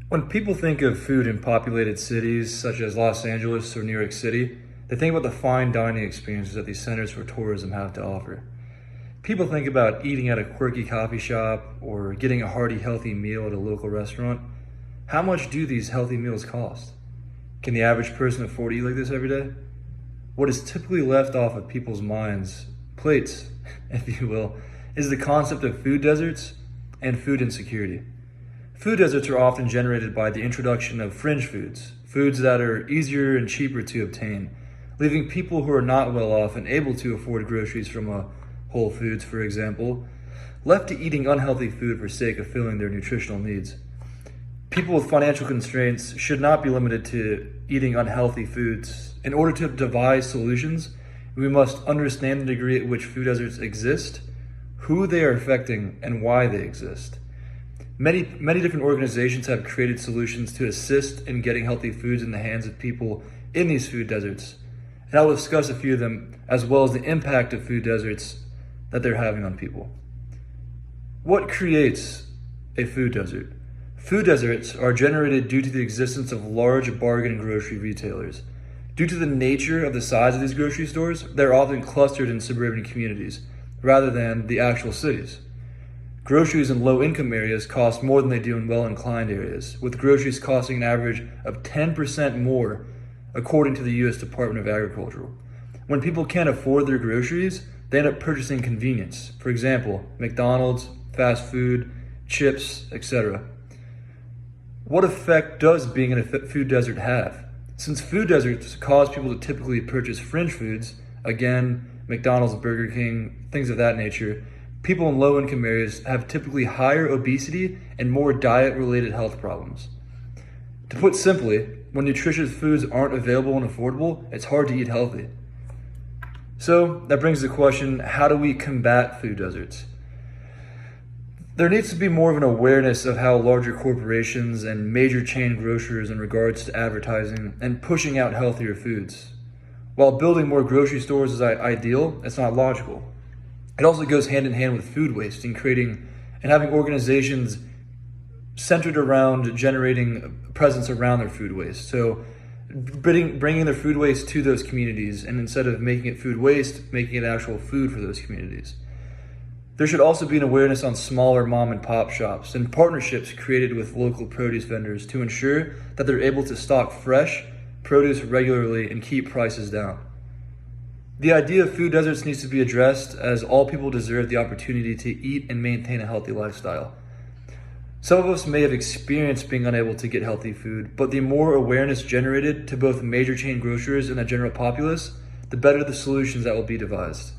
When people think of food in populated cities such as Los Angeles or New York City, they think about the fine dining experiences that these centers for tourism have to offer. People think about eating at a quirky coffee shop or getting a hearty, healthy meal at a local restaurant. How much do these healthy meals cost? Can the average person afford to eat like this every day? What is typically left off of people's minds, plates, if you will, is the concept of food deserts and food insecurity. Food deserts are often generated by the introduction of fringe foods, foods that are easier and cheaper to obtain, leaving people who are not well off and able to afford groceries from a Whole Foods, for example, left to eating unhealthy food for sake of filling their nutritional needs. People with financial constraints should not be limited to eating unhealthy foods. In order to devise solutions, we must understand the degree at which food deserts exist, who they are affecting, and why they exist. Many different organizations have created solutions to assist in getting healthy foods in the hands of people in these food deserts. And I will discuss a few of them, as well as the impact of food deserts that they're having on people. What creates a food desert? Food deserts are generated due to the existence of large bargain grocery retailers. Due to the nature of the size of these grocery stores, they're often clustered in suburban communities rather than the actual cities. Groceries in low-income areas cost more than they do in well-inclined areas, with groceries costing an average of 10% more, according to the U.S. Department of Agriculture. When people can't afford their groceries, they end up purchasing convenience. For example, McDonald's, fast food, chips, etc. What effect does being in a food desert have? Since food deserts cause people to typically purchase fringe foods, again, McDonald's, Burger King, things of that nature, people in low-income areas have typically higher obesity and more diet-related health problems. To put simply, when nutritious foods aren't available and affordable, it's hard to eat healthy. So that brings the question, how do we combat food deserts? There needs to be more of an awareness of how larger corporations and major chain grocers in regards to advertising and pushing out healthier foods. While building more grocery stores is ideal, it's not logical. It also goes hand in hand with food waste and creating and having organizations centered around generating a presence around their food waste. So bringing their food waste to those communities, and instead of making it food waste, making it actual food for those communities. There should also be an awareness on smaller mom and pop shops and partnerships created with local produce vendors to ensure that they're able to stock fresh produce regularly and keep prices down. The idea of food deserts needs to be addressed, as all people deserve the opportunity to eat and maintain a healthy lifestyle. Some of us may have experienced being unable to get healthy food, but the more awareness generated to both major chain grocers and the general populace, the better the solutions that will be devised.